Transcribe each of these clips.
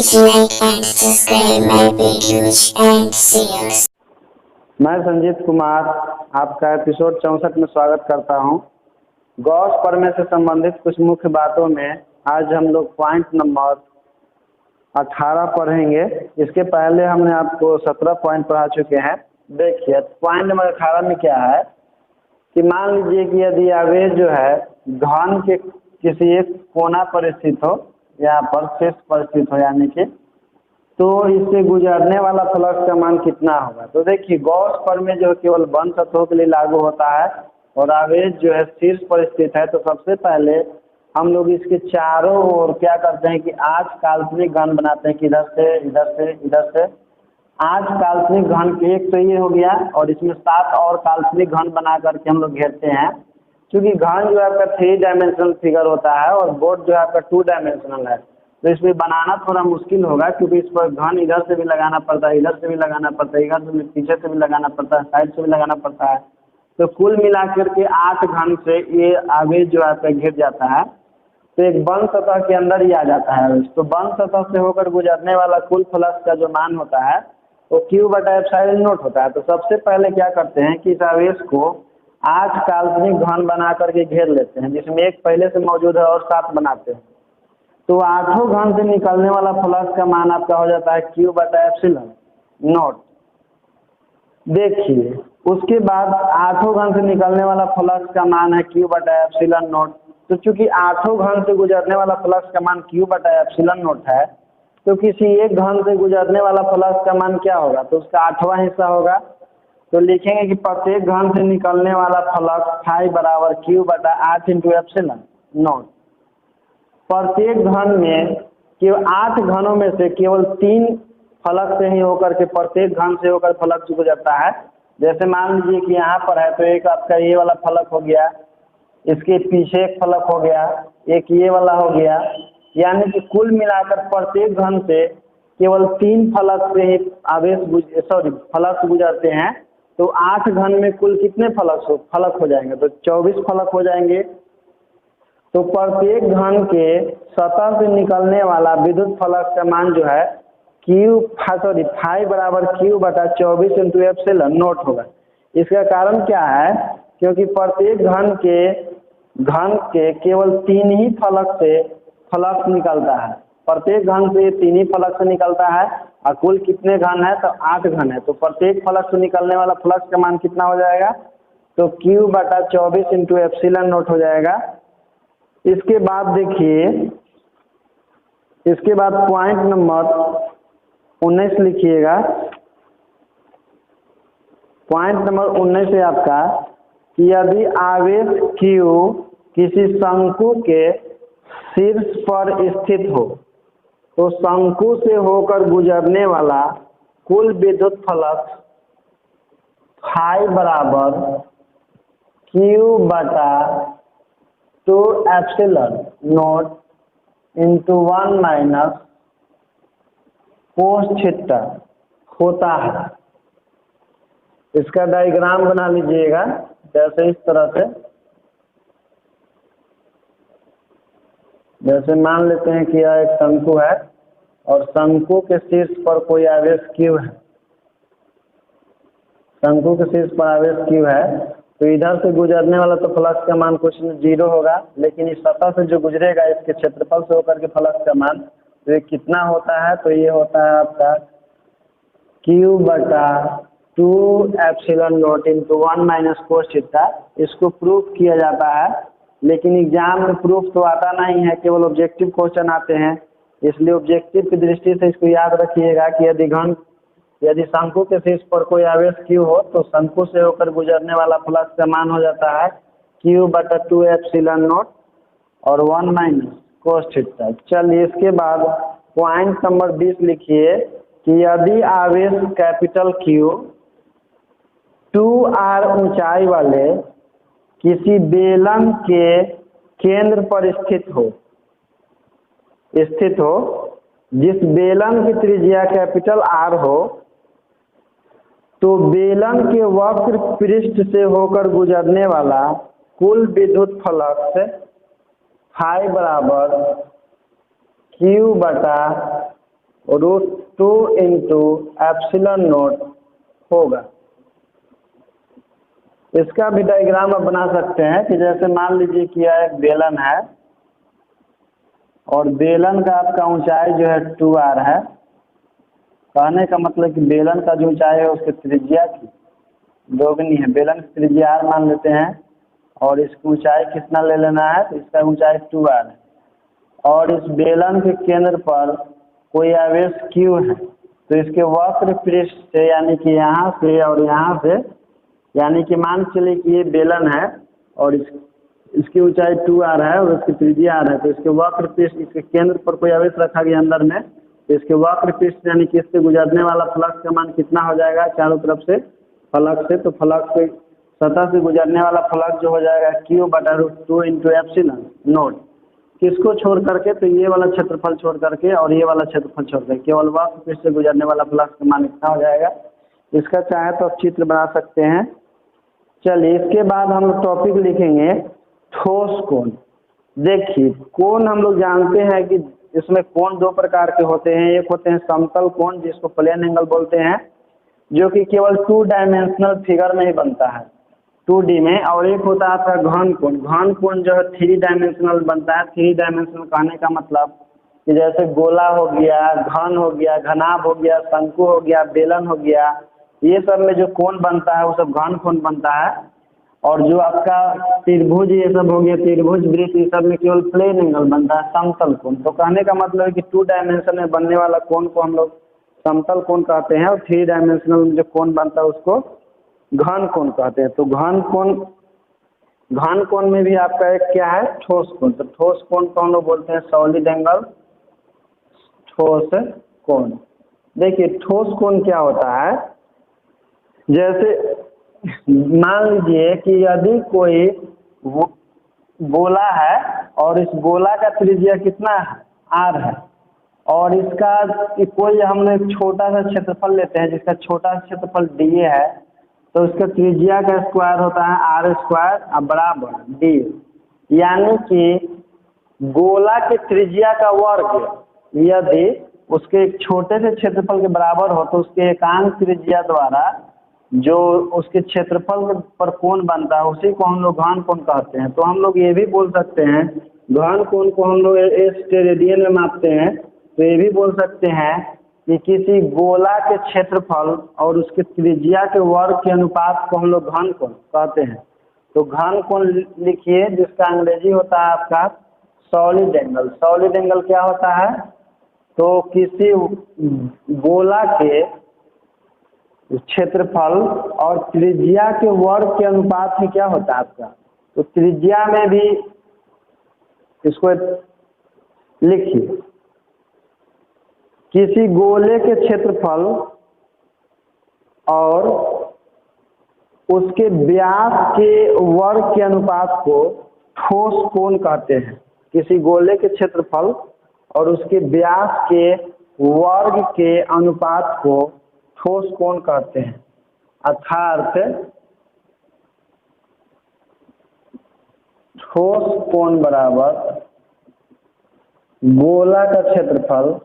Please like and subscribe my videos and see us. मैं संजीत कुमार आपका episode 64 में स्वागत करता हूं। गॉस प्रमेय से संबंधित कुछ मुख्य बातों में आज हम लोग पॉइंट नंबर 18 पढ़ेंगे। इसके पहले हमने आपको 17 पॉइंट पढ़ा चुके हैं। देखिए पॉइंट नंबर 18 में क्या है कि मान लीजिए कि यदि आवेश जो है घन के किसी एक कोना पर स्थित हो, यहाँ पर शीर्ष पर स्थित हो, यानी कि तो इससे गुजरने वाला फ्लक्स का मान कितना होगा। तो देखिए गॉस प्रमेय जो केवल बंद सतहों के लिए लागू होता है और आवेश जो है शीर्ष पर स्थित है। तो सबसे पहले हम लोग इसके चारों ओर क्या करते हैं कि 8 काल्पनिक घन बनाते हैं कि इधर से इधर से इधर से 8 काल्पनिक घन के एक तो ये हो गया और इसमें 7 और काल्पनिक घन बना करके हम लोग घेरते हैं। क्योंकि घन जो है आपका 3 डायमेंशनल फिगर होता है और बोर्ड जो है आपका 2 डायमेंशनल है, तो इसमें बनाना थोड़ा मुश्किल होगा क्योंकि इस पर घन इधर से भी लगाना पड़ता है, इधर से भी लगाना पड़ता है, इधर से पीछे से भी लगाना पड़ता है, साइड से भी लगाना पड़ता है। तो कुल मिलाकर के 8 घन से ये आवेश जो है घिर जाता है। तो एक बंद सतह के अंदर ही आ जाता है आवेश। तो बंद सतह से होकर गुजरने वाला कुल फ्लक्स का जो मान होता है वो Q/ε0 होता है। तो सबसे पहले क्या करते हैं कि इस आवेश को 8 काल्पनिक घन बना करके घेर लेते हैं, जिसमें एक पहले से मौजूद है और 7 बनाते हैं। तो 8 घन से निकलने वाला फ्लक्स का मान आपका हो जाता है Q/ε0। देखिए उसके बाद 8 घन से निकलने वाला फ्लक्स का मान है Q/ε0। तो चूंकि 8 घन से गुजरने वाला फ्लक्स का मान Q/ε0 है, तो किसी एक घन से गुजरने वाला फ्लक्स का मान क्या होगा, तो उसका 8वां हिस्सा होगा। तो लिखेंगे कि प्रत्येक घन से निकलने वाला फ्लक्स फाई बराबर Q/8 × ε0। प्रत्येक घन में केवल 8 घनों में से केवल 3 फ्लक्स से ही होकर के प्रत्येक घन से होकर फ्लक्स गुजरता है। जैसे मान लीजिए कि यहाँ पर है तो एक आपका ये वाला फलक हो गया, इसके पीछे एक फलक हो गया, एक ये वाला हो गया, यानी कि कुल मिलाकर प्रत्येक घन से केवल 3 फलक से ही फ्लक्स गुजरते हैं। तो 8 घन में कुल कितने फलक हो जाएंगे, तो 24 फलक हो जाएंगे। तो प्रत्येक घन के सतह से निकलने वाला विद्युत फ्लक्स का मान जो है फाई बराबर Q/24 × ε0 होगा। इसका कारण क्या है, क्योंकि प्रत्येक घन के केवल 3 ही फलक से फ्लक्स निकलता है। प्रत्येक घन से 3 ही फलक से निकलता है और कुल कितने घन है, तो 8 घन है। तो प्रत्येक फलक से निकलने वाला फ्लक्स का मान कितना हो जाएगा, तो Q/24 × ε0 हो जाएगा। इसके बाद देखिए, इसके बाद पॉइंट नंबर 19 लिखिएगा। पॉइंट नंबर 19 है आपका कि यदि आवेश Q किसी शंकु के शीर्ष पर स्थित हो तो शंकु से होकर गुजरने वाला कुल विद्युत फ्लक्स फाई बराबर Q/2 ε0 × 1 - cos थीटा होता है। इसका डायग्राम बना लीजिएगा जैसे इस तरह से। जैसे मान लेते हैं कि यह एक शंकु है और शंकु के शीर्ष पर कोई आवेश Q है। शंकु के शीर्ष पर आवेश Q है, तो इधर से गुजरने वाला तो फ्लक्स का मान कुछ 0 होगा, लेकिन इस सतह से जो गुजरेगा इसके क्षेत्रफल से होकर के फ्लक्स का मान तो ये कितना होता है, तो ये होता है आपका Q/2 ε0 × 1 - cos थीटा। इसको प्रूफ किया जाता है, लेकिन एग्जाम में प्रूफ तो आता नहीं है, केवल ऑब्जेक्टिव क्वेश्चन आते हैं। इसलिए ऑब्जेक्टिव की दृष्टि से इसको याद रखिएगा कि यदि शंकु के शीर्ष पर कोई आवेश Q हो तो शंकु से होकर गुजरने वाला फ्लक्स का मान हो जाता है Q/2 ε0 और 1 - cos थीटा। चलिए इसके बाद पॉइंट नंबर 20 लिखिए कि यदि आवेश कैपिटल Q 2r ऊंचाई वाले किसी बेलन के केंद्र पर स्थित हो, जिस बेलन की त्रिज्या कैपिटल R हो, तो बेलन के वक्र पृष्ठ से होकर गुजरने वाला कुल विद्युत फ्लक्स फाई बराबर Q/2 √2 इंटू एप्सिलॉन नोट होगा। इसका भी डायग्राम आप बना सकते हैं कि जैसे मान लीजिए कि यह एक बेलन है और बेलन का आपका ऊंचाई जो है 2r है। कहने का मतलब कि बेलन का जो ऊंचाई है उसकी त्रिज्या की दोगुनी है। बेलन की त्रिज्या r मान लेते हैं और इसकी ऊंचाई कितना ले लेना है, तो इसका ऊंचाई 2r है और इस बेलन के केंद्र पर कोई आवेश q है। तो इसके वक्र पृष्ठ से यानी कि यहाँ से और यहाँ से, यानी कि मान चलिए कि ये बेलन है और इसकी ऊंचाई 2r है और इसकी त्रिज्या r है। तो इसके वक्र पृष्ठ, इसके केंद्र पर कोई आवेश रखा गया अंदर में, तो इसके वक्र पृष्ठ यानी कि इससे गुजरने वाला फ्लक्स का मान कितना हो जाएगा चारों तरफ से फ्लक्स से। तो फ्लक्स से सतह से गुजरने वाला फ्लक्स जो हो जाएगा q/√2 इंटू एप्सिलॉन नोट। किसको छोड़ करके, तो ये वाला क्षेत्रफल छोड़ करके और ये वाला क्षेत्रफल छोड़ करके केवल वक्र पृष्ठ से गुजरने वाला फ्लक्स का मान इतना हो जाएगा। इसका चाहे तो आप चित्र बना सकते हैं। चलिए इसके बाद हम लोग टॉपिक लिखेंगे ठोस कोण। देखिए कोण हम लोग जानते हैं कि इसमें कोण दो प्रकार के होते हैं। एक होते हैं समतल कोण जिसको प्लेन एंगल बोलते हैं, जो कि केवल 2 डायमेंशनल फिगर में ही बनता है 2D में, और एक होता है आपका घन कोण। घन कोण जो है 3 डायमेंशनल बनता है। 3 डायमेंशनल कहने का मतलब कि जैसे गोला हो गया, घन हो गया, घनाभ हो गया, शंकु हो गया, बेलन हो गया, ये सब में जो कोण बनता है वो सब घन कोण बनता है। और जो आपका त्रिभुज ये सब हो गया, त्रिभुज वृत्त, ये सब में केवल प्लेन एंगल बनता है समतल कोण। तो कहने का मतलब है कि 2 डायमेंशन में बनने वाला कोण को हम लोग समतल कोण कहते हैं और 3 डायमेंशनल में जो कोण बनता है उसको घन कोण कहते हैं। तो घन कोण में भी आपका एक क्या है, ठोस कोण। तो ठोस कोण को हम लोग बोलते हैं सॉलिड एंगल ठोस कोण। देखिए ठोस कोण क्या होता है, जैसे मान लीजिए कि यदि कोई गोला है और इस गोला का त्रिज्या कितना है, r है, और इसका कोई हम लोग छोटा सा क्षेत्रफल लेते हैं जिसका छोटा सा क्षेत्रफल dA है, तो उसका त्रिज्या का स्क्वायर होता है r² बराबर d। यानी कि गोला के त्रिज्या का वर्ग यदि उसके एक छोटे से क्षेत्रफल के बराबर हो तो उसके एकांक त्रिज्या द्वारा जो उसके क्षेत्रफल पर कोण बनता है उसी को हम लोग घन कोण कहते हैं। तो हम लोग ये भी बोल सकते हैं घन कोण को हम लोग स्टेरेडियन में मापते हैं। तो ये भी बोल सकते हैं कि किसी गोला के क्षेत्रफल और उसके त्रिज्या के वर्ग के अनुपात को हम लोग घन कोण कहते हैं। तो घन कोण लिखिए जिसका अंग्रेजी होता है आपका सॉलिड एंगल। सॉलिड एंगल क्या होता है, तो किसी गोला के क्षेत्रफल और त्रिज्या के वर्ग के अनुपात में क्या होता है आपका, तो त्रिज्या में भी इसको लिखिए किसी गोले के क्षेत्रफल और उसके व्यास के वर्ग के अनुपात को ठोस कोण कहते हैं। किसी गोले के क्षेत्रफल और उसके व्यास के वर्ग के अनुपात को ठोस कोण कहते हैं। अर्थात ठोस कोण बराबर गोला का क्षेत्रफल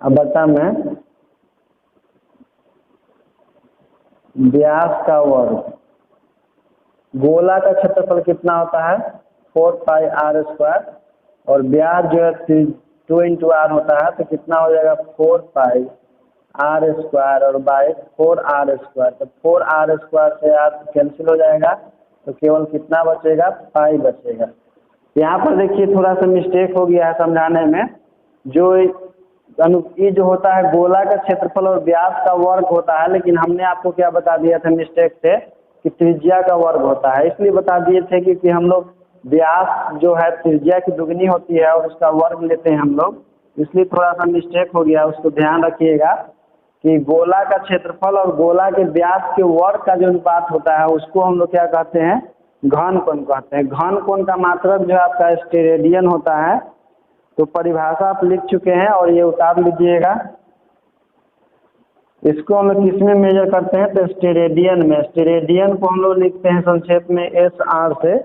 बटा में व्यास का वर्ग। गोला का क्षेत्रफल कितना होता है 4πr² और व्यास जो है 2 इंटू r होता है, तो कितना हो जाएगा 4πr² और बाई 4r²। तो 4r² से r कैंसिल हो जाएगा तो केवल कितना बचेगा, पाई बचेगा। यहाँ पर देखिए थोड़ा सा मिस्टेक हो गया है समझाने में। ये जो होता है गोला का क्षेत्रफल और व्यास का वर्ग होता है, लेकिन हमने आपको क्या बता दिया था मिस्टेक से कि त्रिज्या का वर्ग होता है। इसलिए बता दिए थे क्योंकि हम लोग व्यास जो है त्रिज्या की दुगनी होती है और उसका वर्ग लेते हैं हम लोग, इसलिए थोड़ा सा मिस्टेक हो गया। उसको ध्यान रखिएगा कि गोला का क्षेत्रफल और गोला के व्यास के वर्ग का जो अनुपात होता है उसको हम लोग क्या कहते हैं, घन कोण कहते हैं। घन कोण का मात्रक जो आपका स्टेरेडियन होता है। तो परिभाषा आप लिख चुके हैं और ये उतार लीजिएगा। इसको हम लोग किस में मेजर करते हैं, तो स्टेरेडियन में। स्टेरेडियन को हम लोग लिखते हैं संक्षेप में SR से।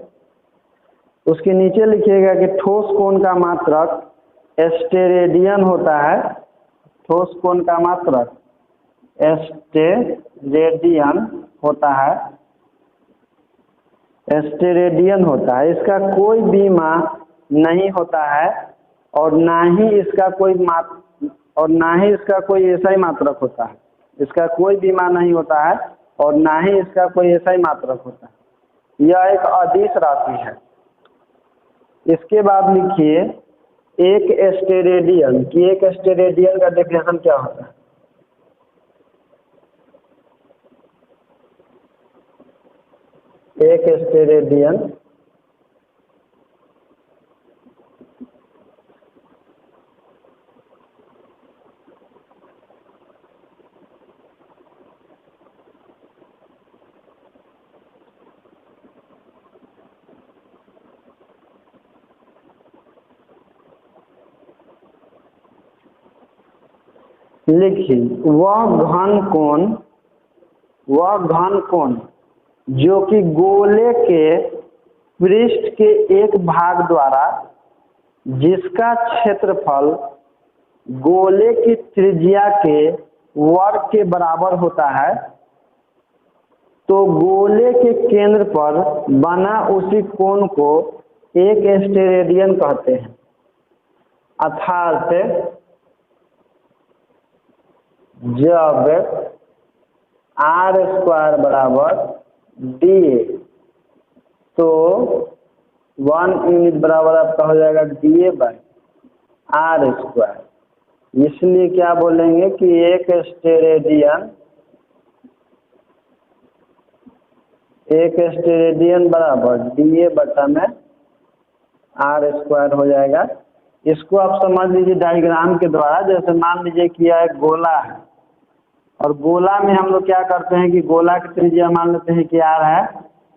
उसके नीचे लिखिएगा कि ठोस कोण का मात्रक स्टेरेडियन होता है। ठोस कोण का मात्रक स्टेरेडियन होता है। स्टेरेडियन होता है। इसका कोई बीमा नहीं होता है और ना ही इसका कोई ऐसा ही मात्रक होता है। इसका कोई बीमा नहीं होता है और ना ही इसका कोई ऐसा ही मात्रक होता है। यह एक अदिश राशि है। इसके बाद लिखिए एक स्टेरेडियन कि एक स्टेरेडियन का डेफिनेशन क्या होता है। एक स्टेरेडियन लिखिए वह घन कोण जो कि गोले के पृष्ठ के एक भाग द्वारा जिसका क्षेत्रफल गोले की त्रिज्या के वर्ग के बराबर होता है, तो गोले के केंद्र पर बना उसी कोण को एक स्टेरेडियन कहते हैं। अर्थात जब r² बराबर dA तो 1 यूनिट बराबर आपका हो जाएगा dA बाई r²। इसलिए क्या बोलेंगे कि एक स्टेरेडियन बराबर dA बटा में r² हो जाएगा। इसको आप समझ लीजिए डायग्राम के द्वारा। जैसे मान लीजिए कि यह एक गोला है और गोला में हम लोग क्या करते हैं कि गोला की त्रिज्या मान लेते हैं कि r है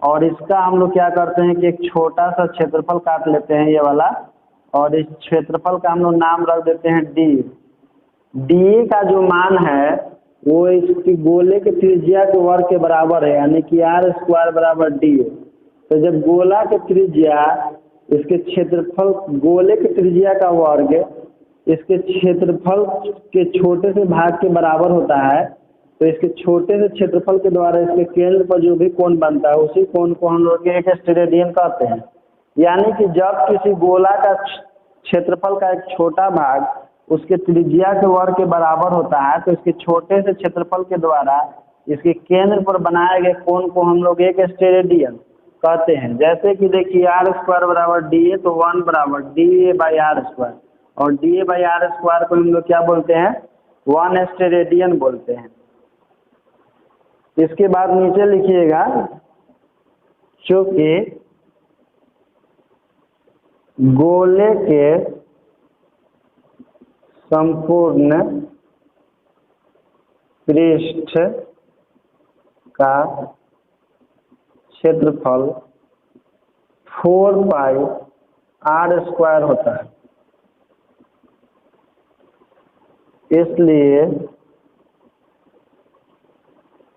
और इसका हम लोग क्या करते हैं कि एक छोटा सा क्षेत्रफल काट लेते हैं ये वाला और इस क्षेत्रफल का हम लोग नाम रख देते हैं d। dA का जो मान है वो इसकी गोले के त्रिज्या के वर्ग के बराबर है, यानी कि r² बराबर dA। तो जब गोला के त्रिज्या इसके क्षेत्रफल गोले के त्रिज्या का वर्ग इसके क्षेत्रफल के छोटे से भाग के बराबर होता है, तो इसके छोटे से क्षेत्रफल के द्वारा इसके केंद्र पर जो भी कोण बनता है उसी कोण को हम लोग एक स्टेरेडियन कहते हैं। यानी कि जब किसी गोला का क्षेत्रफल का एक छोटा भाग उसके त्रिज्या के वर्ग के बराबर होता है, तो इसके छोटे से क्षेत्रफल के द्वारा इसके केंद्र पर बनाए गए कोण को हम लोग एक स्टेरेडियन कहते हैं। जैसे कि देखिए r² बराबर dA तो 1 बराबर dA बाई r², और dA बाई r² को हम लोग क्या बोलते हैं 1 स्टेरेडियन बोलते हैं। इसके बाद नीचे लिखिएगा चूंकि गोले के संपूर्ण पृष्ठ का क्षेत्रफल 4 पाई r² होता है, इसलिए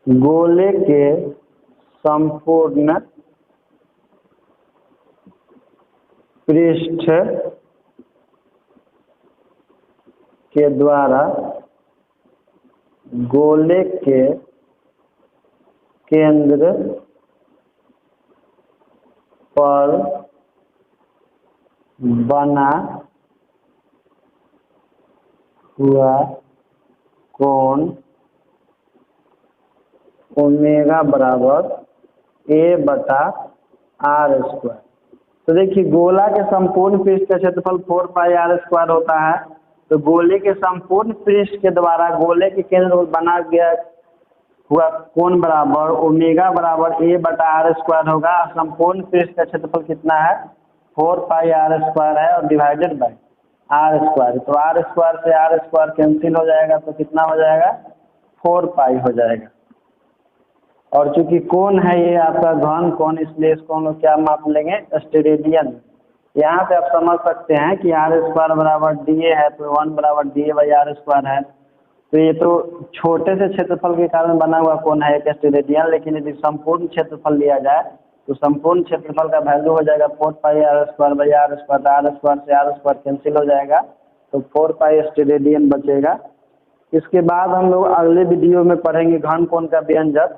गोले के संपूर्ण पृष्ठ के द्वारा गोले के केंद्र पर बना हुआ कोण ओमेगा बराबर a बटा r²। तो देखिए गोला के संपूर्ण पृष्ठ का क्षेत्रफल 4 पाई r² होता है, तो गोले के संपूर्ण पृष्ठ के द्वारा गोले के केंद्र पर बना गया हुआ कोण बराबर ओमेगा बराबर a बटा r² होगा। संपूर्ण पृष्ठ का क्षेत्रफल कितना है 4 पाई r² है और डिवाइडेड बाई r²। तो r² से r² कैंसिल हो जाएगा तो कितना हो जाएगा 4 पाई हो जाएगा। और चूंकि कोण है ये आपका घन कोण, इसलिए इसको हम लोग क्या माप लेंगे स्टेरेडियन। यहाँ से आप समझ सकते हैं कि r² बराबर dA है तो 1 बराबर dA बाई r² है। तो ये तो छोटे से क्षेत्रफल के कारण बना हुआ कोण है एक स्टेरेडियन, लेकिन यदि संपूर्ण क्षेत्रफल लिया जाए तो संपूर्ण क्षेत्रफल का वैल्यू हो जाएगा 4 pi r² by r square, R square से आर स्क्वायर कैंसिल हो जाएगा, तो 4 पाई स्टेरेडियन बचेगा। इसके बाद हम लोग अगले वीडियो में पढ़ेंगे घन कोण का व्यंजक।